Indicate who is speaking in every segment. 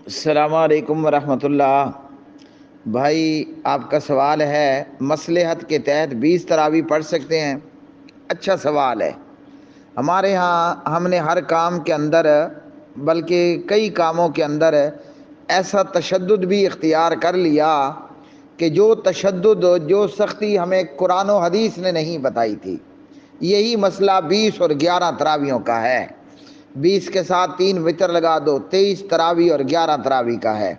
Speaker 1: السلام علیکم ورحمۃ اللہ۔ بھائی آپ کا سوال ہے مصلحت کے تحت 20 تراویح پڑھ سکتے ہیں؟ اچھا سوال ہے۔ ہمارے ہاں ہم نے ہر کام کے اندر بلکہ کئی کاموں کے اندر ایسا تشدد بھی اختیار کر لیا کہ جو تشدد جو سختی ہمیں قرآن و حدیث نے نہیں بتائی تھی۔ یہی مسئلہ 20 اور 11 تراویحوں کا ہے۔ 20 کے ساتھ 3 وتر لگا دو، 23 تراویح اور 11 تراویح کا ہے۔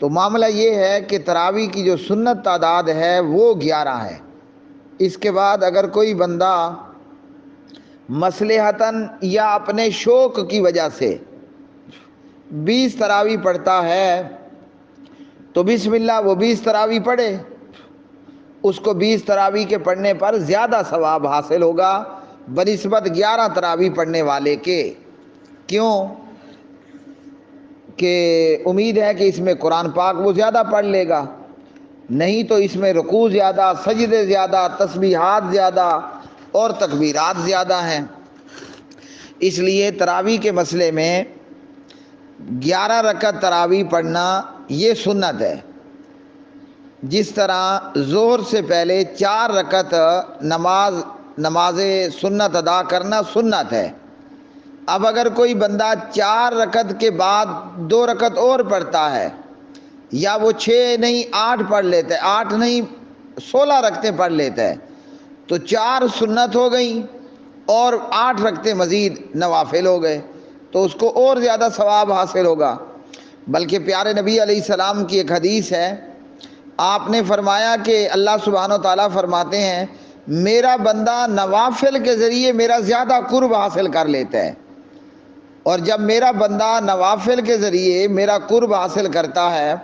Speaker 1: تو معاملہ یہ ہے کہ تراویح کی جو سنت تعداد ہے وہ 11 ہے۔ اس کے بعد اگر کوئی بندہ مصلحتاً یا اپنے شوق کی وجہ سے 20 تراویح پڑھتا ہے تو بسم اللہ وہ 20 تراویح پڑھے، اس کو 20 تراویح کے پڑھنے پر زیادہ ثواب حاصل ہوگا بنسبت 11 تراویح پڑھنے والے کے۔ کیوں کہ امید ہے کہ اس میں قرآن پاک وہ زیادہ پڑھ لے گا، نہیں تو اس میں رکوع زیادہ، سجدے زیادہ، تسبیحات زیادہ اور تکبیرات زیادہ ہیں۔ اس لیے تراویح کے مسئلے میں 11 رکعت تراویح پڑھنا یہ سنت ہے۔ جس طرح ظہر سے پہلے 4 رکعت نماز سنت ادا کرنا سنت ہے۔ اب اگر کوئی بندہ 4 رکعت کے بعد 2 رکعت اور پڑھتا ہے، یا وہ 6 نہیں 8 پڑھ لیتا ہے، 8 نہیں 16 رکعتیں پڑھ لیتا ہے، تو 4 سنت ہو گئیں اور 8 رکعتیں مزید نوافل ہو گئے، تو اس کو اور زیادہ ثواب حاصل ہوگا۔ بلکہ پیارے نبی علیہ السلام کی ایک حدیث ہے، آپ نے فرمایا کہ اللہ سبحانہ و تعالیٰ فرماتے ہیں میرا بندہ نوافل کے ذریعے میرا زیادہ قرب حاصل کر لیتا ہے، اور جب میرا بندہ نوافل کے ذریعے میرا قرب حاصل کرتا ہے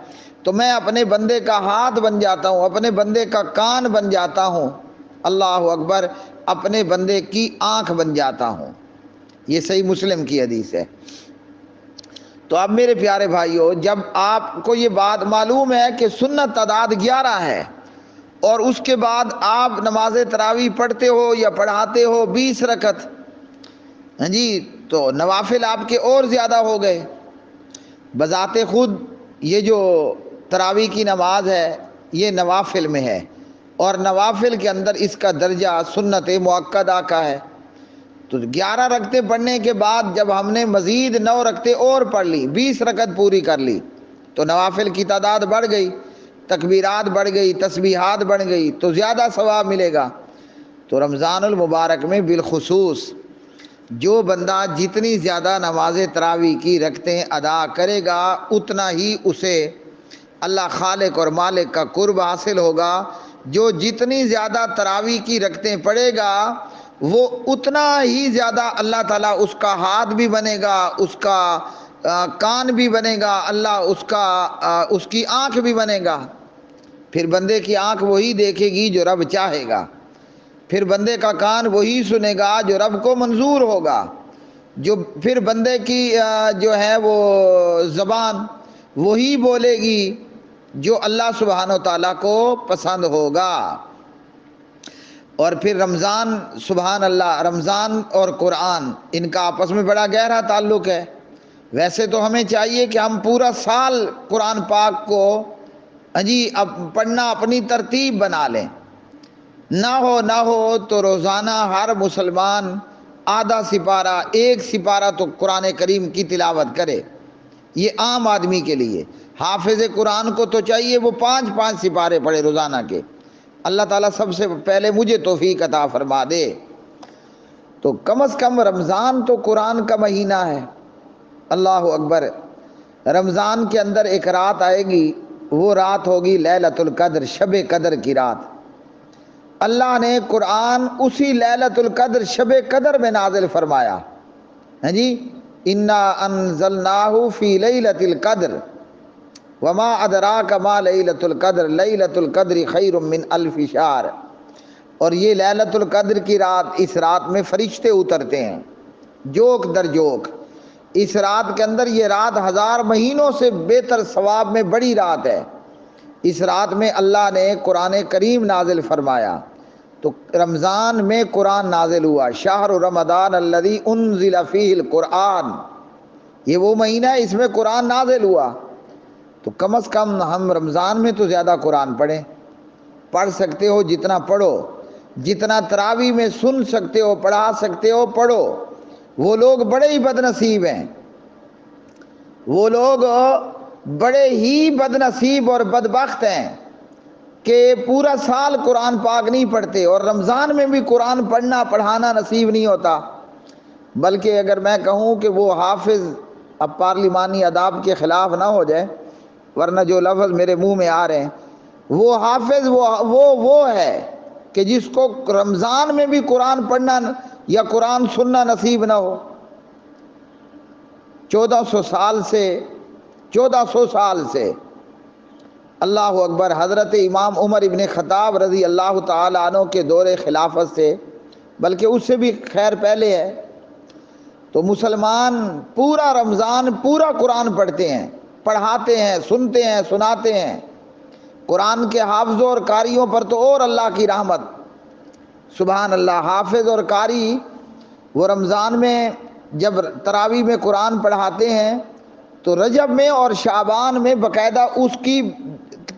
Speaker 1: تو میں اپنے بندے کا ہاتھ بن جاتا ہوں، اپنے بندے کا کان بن جاتا ہوں، اللہ اکبر، اپنے بندے کی آنکھ بن جاتا ہوں۔ یہ صحیح مسلم کی حدیث ہے۔ تو اب میرے پیارے بھائیوں، جب آپ کو یہ بات معلوم ہے کہ سنت تعداد 11 ہے اور اس کے بعد آپ نماز تراویح پڑھتے ہو یا پڑھاتے ہو 20 رکعت، ہاں جی، تو نوافل آپ کے اور زیادہ ہو گئے۔ بذات خود یہ جو تراویح کی نماز ہے یہ نوافل میں ہے، اور نوافل کے اندر اس کا درجہ سنت مؤکدہ کا ہے۔ تو 11 رکعتیں پڑھنے کے بعد جب ہم نے مزید 9 رکعتیں اور پڑھ لی، 20 رکعت پوری کر لی، تو نوافل کی تعداد بڑھ گئی، تکبیرات بڑھ گئی، تسبیحات بڑھ گئی، تو زیادہ ثواب ملے گا۔ تو رمضان المبارک میں بالخصوص جو بندہ جتنی زیادہ نماز تراویح کی رکعتیں ادا کرے گا اتنا ہی اسے اللہ خالق اور مالک کا قرب حاصل ہوگا۔ جو جتنی زیادہ تراویح کی رکعتیں پڑھے گا وہ اتنا ہی زیادہ اللہ تعالیٰ اس کا ہاتھ بھی بنے گا، اس کا کان بھی بنے گا، اللہ اس کی آنکھ بھی بنے گا۔ پھر بندے کی آنکھ وہی دیکھے گی جو رب چاہے گا، پھر بندے کا کان وہی سنے گا جو رب کو منظور ہوگا، پھر بندے کی جو ہے وہ زبان وہی بولے گی جو اللہ سبحانہ و تعالیٰ کو پسند ہوگا۔ اور پھر رمضان، سبحان اللہ، رمضان اور قرآن ان کا آپس میں بڑا گہرا تعلق ہے۔ ویسے تو ہمیں چاہیے کہ ہم پورا سال قرآن پاک کو اب پڑھنا اپنی ترتیب بنا لیں، نہ ہو تو روزانہ ہر مسلمان آدھا سپارہ، 1 سپارہ تو قرآن کریم کی تلاوت کرے۔ یہ عام آدمی کے لیے۔ حافظ قرآن کو تو چاہیے وہ 5 سپارے پڑھے روزانہ کے۔ اللہ تعالیٰ سب سے پہلے مجھے توفیق عطا فرما دے۔ تو کم از کم رمضان تو قرآن کا مہینہ ہے، اللہ اکبر۔ رمضان کے اندر ایک رات آئے گی، وہ رات ہوگی لیلۃ القدر، شب قدر کی رات۔ اللہ نے قرآن اسی لیلۃ القدر، شب قدر میں نازل فرمایا، ہاں جی، انا انزلناہ فی لیلۃ القدر وما ادراک ما لیلۃ القدر لیلۃ القدر خیر من الف شہر۔ اور یہ لیلۃ القدر کی رات، اس رات میں فرشتے اترتے ہیں جوک در جوک۔ اس رات کے اندر، یہ رات 1000 مہینوں سے بہتر ثواب میں بڑی رات ہے۔ اس رات میں اللہ نے قرآن کریم نازل فرمایا۔ تو رمضان میں قرآن نازل ہوا، شہر رمضان الذی انزل فیہ القرآن۔ یہ وہ مہینہ ہے اس میں قرآن نازل ہوا، تو کم از کم ہم رمضان میں تو زیادہ قرآن پڑھیں. پڑھ سکتے ہو جتنا پڑھو، جتنا تراویح میں سن سکتے ہو پڑھا سکتے ہو پڑھو. وہ لوگ بڑے ہی بد نصیب ہیں، وہ لوگ بڑے ہی بد نصیب اور بدبخت ہیں کہ پورا سال قرآن پاک نہیں پڑھتے، اور رمضان میں بھی قرآن پڑھنا پڑھانا نصیب نہیں ہوتا. بلکہ اگر میں کہوں کہ وہ حافظ، اب پارلیمانی آداب کے خلاف نہ ہو جائے ورنہ جو لفظ میرے منہ میں آ رہے ہیں، وہ حافظ وہ ہے کہ جس کو رمضان میں بھی قرآن پڑھنا یا قرآن سننا نصیب نہ ہو. 1400 سال سے اللہ اکبر، حضرت امام عمر ابن خطاب رضی اللہ تعالی عنہ کے دور خلافت سے، بلکہ اس سے بھی خیر پہلے ہے، تو مسلمان پورا رمضان پورا قرآن پڑھتے ہیں، پڑھاتے ہیں، سنتے ہیں، سناتے ہیں. قرآن کے حافظوں اور قاریوں پر تو اور اللہ کی رحمت، سبحان اللہ. حافظ اور قاری وہ رمضان میں جب تراویح میں قرآن پڑھاتے ہیں تو رجب میں اور شعبان میں باقاعدہ اس کی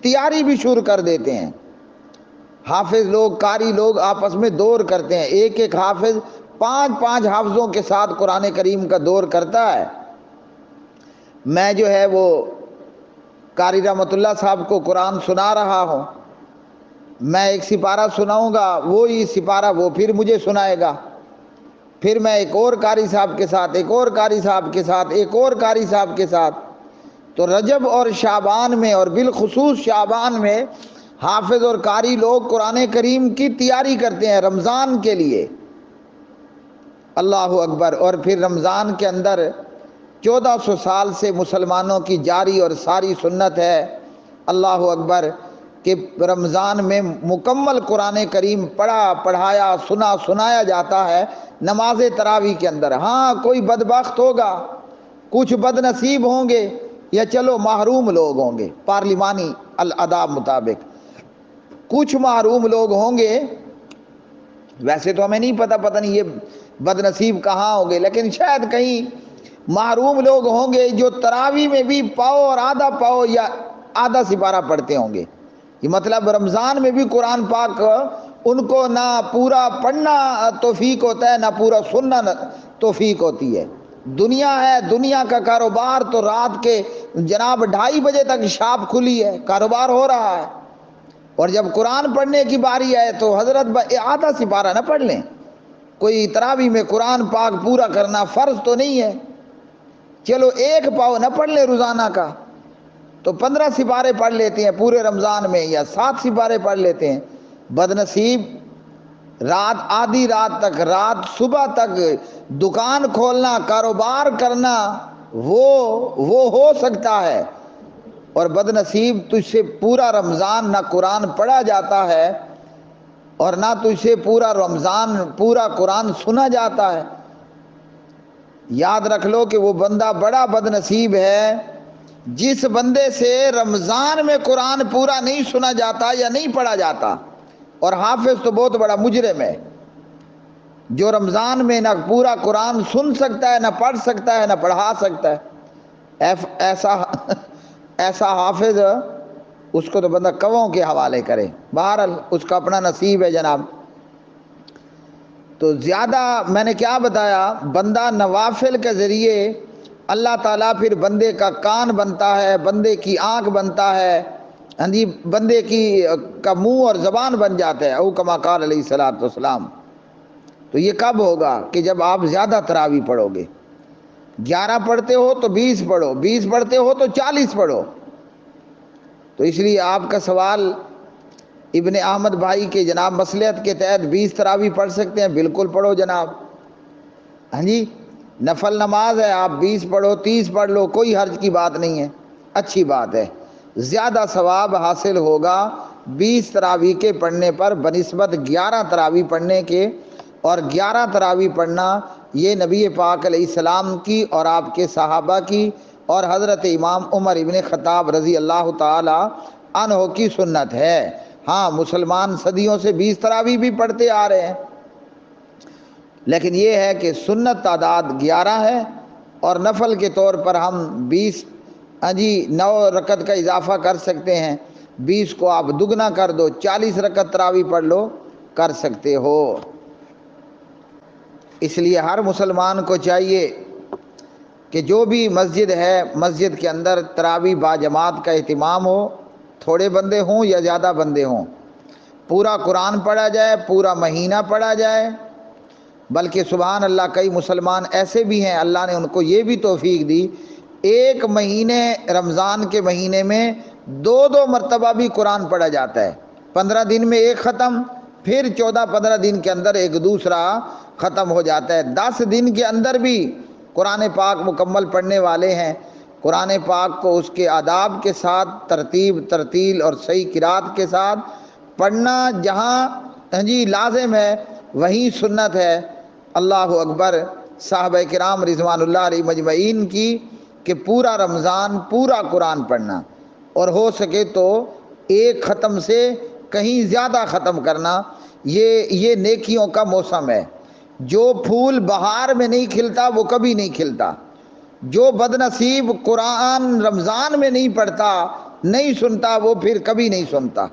Speaker 1: تیاری بھی شروع کر دیتے ہیں. حافظ لوگ، قاری لوگ آپس میں دور کرتے ہیں، ایک ایک حافظ 5 حافظوں کے ساتھ قرآن کریم کا دور کرتا ہے. میں جو ہے وہ قاری رحمت اللہ صاحب کو قرآن سنا رہا ہوں، میں ایک سپارہ سناؤں گا، وہی سپارہ وہ پھر مجھے سنائے گا، پھر میں ایک اور قاری صاحب کے ساتھ، ایک اور قاری صاحب کے ساتھ، ایک اور قاری صاحب کے ساتھ. تو رجب اور شعبان میں، اور بالخصوص شعبان میں، حافظ اور قاری لوگ قرآن کریم کی تیاری کرتے ہیں رمضان کے لیے. اللہ اکبر. اور پھر رمضان کے اندر 1400 سال سے مسلمانوں کی جاری اور ساری سنت ہے، اللہ اکبر، کہ رمضان میں مکمل قرآن کریم پڑھا، پڑھایا، سنایا جاتا ہے نماز تراویح کے اندر. ہاں کوئی بدبخت ہوگا، کچھ بد نصیب ہوں گے، یا چلو محروم لوگ ہوں گے، پارلیمانی الاداب مطابق کچھ محروم لوگ ہوں گے. ویسے تو ہمیں نہیں پتہ نہیں یہ بد نصیب کہاں ہوں گے، لیکن شاید کہیں محروم لوگ ہوں گے جو تراویح میں بھی پاؤ اور آدھا پاؤ یا آدھا سپارہ پڑھتے ہوں گے. یہ مطلب رمضان میں بھی قرآن پاک ان کو نہ پورا پڑھنا توفیق ہوتا ہے، نہ پورا سننا توفیق ہوتی ہے. دنیا ہے، دنیا کا کاروبار تو رات کے جناب 2:30 بجے تک شاپ کھلی ہے، کاروبار ہو رہا ہے. اور جب قرآن پڑھنے کی باری آئے تو حضرت آدھا سپارہ نہ پڑھ لیں. کوئی تراویح میں قرآن پاک پورا کرنا فرض تو نہیں ہے، چلو 1 پاؤ نہ پڑھ لیں روزانہ کا، تو 15 سپارے پڑھ لیتے ہیں پورے رمضان میں، یا 7 سپارے پڑھ لیتے ہیں. بد نصیب رات، آدھی رات تک، رات صبح تک دکان کھولنا، کاروبار کرنا، وہ ہو سکتا ہے. اور بد نصیب تجھ سے پورا رمضان نہ قرآن پڑھا جاتا ہے اور نہ تجھ سے پورا رمضان پورا قرآن سنا جاتا ہے. یاد رکھ لو کہ وہ بندہ بڑا بد نصیب ہے جس بندے سے رمضان میں قرآن پورا نہیں سنا جاتا یا نہیں پڑھا جاتا. اور حافظ تو بہت بڑا مجرم ہے جو رمضان میں نہ پورا قرآن سن سکتا ہے، نہ پڑھ سکتا ہے، نہ پڑھا سکتا ہے. ایسا حافظ، اس کو تو بندہ کووں کے حوالے کرے. بہرحال اس کا اپنا نصیب ہے جناب. تو زیادہ میں نے کیا بتایا، بندہ نوافل کے ذریعے اللہ تعالیٰ پھر بندے کا کان بنتا ہے، بندے کی آنکھ بنتا ہے، بندے کا منہ اور زبان بن جاتا ہے، او کما قال علیہ الصلوۃ والسلام. تو یہ کب ہوگا؟ کہ جب آپ زیادہ تراویح پڑھو گے. 11 پڑھتے ہو تو 20 پڑھو، 20 پڑھتے ہو تو 40 پڑھو. تو اس لیے آپ کا سوال ابن احمد بھائی کے جناب مصلحت کے تحت 20 تراویح پڑھ سکتے ہیں، بالکل پڑھو جناب. ہاں جی، نفل نماز ہے، آپ 20 پڑھو، 30 پڑھ لو، کوئی حرج کی بات نہیں ہے، اچھی بات ہے. زیادہ ثواب حاصل ہوگا 20 تراویح کے پڑھنے پر بنسبت 11 تراویح پڑھنے کے. اور 11 تراویح پڑھنا یہ نبی پاک علیہ السلام کی اور آپ کے صحابہ کی اور حضرت امام عمر ابن خطاب رضی اللہ تعالی عنہ کی سنت ہے. ہاں مسلمان صدیوں سے 20 تراویح بھی پڑھتے آ رہے ہیں، لیکن یہ ہے کہ سنت تعداد 11 ہے اور نفل کے طور پر ہم 9 رکعت کا اضافہ کر سکتے ہیں، 20 کو آپ دگنا کر دو، 40 رکعت تراویح پڑھ لو، کر سکتے ہو۔ اس لیے ہر مسلمان کو چاہیے کہ جو بھی مسجد ہے، مسجد کے اندر تراویح باجماعت کا اہتمام ہو، تھوڑے بندے ہوں یا زیادہ بندے ہوں، پورا قرآن پڑھا جائے، پورا مہینہ پڑھا جائے۔ بلکہ سبحان اللہ، کئی مسلمان ایسے بھی ہیں اللہ نے ان کو یہ بھی توفیق دی، ایک مہینے رمضان کے مہینے میں 2 مرتبہ بھی قرآن پڑھا جاتا ہے، 15 دن میں ایک ختم، پھر 14-15 دن کے اندر ایک دوسرا ختم ہو جاتا ہے۔ 10 دن کے اندر بھی قرآن پاک مکمل پڑھنے والے ہیں۔ قرآن پاک کو اس کے آداب کے ساتھ ترتیب، ترتیل اور صحیح قرات کے ساتھ پڑھنا جہاں لازم ہے وہیں سنت ہے۔ اللہ اکبر، صحابہ کرام رضوان اللہ علیہ مجمعین کی کہ پورا رمضان پورا قرآن پڑھنا، اور ہو سکے تو ایک ختم سے کہیں زیادہ ختم کرنا، یہ نیکیوں کا موسم ہے۔ جو پھول بہار میں نہیں کھلتا وہ کبھی نہیں کھلتا، جو بد نصیب قرآن رمضان میں نہیں پڑھتا، نہیں سنتا، وہ پھر کبھی نہیں سنتا۔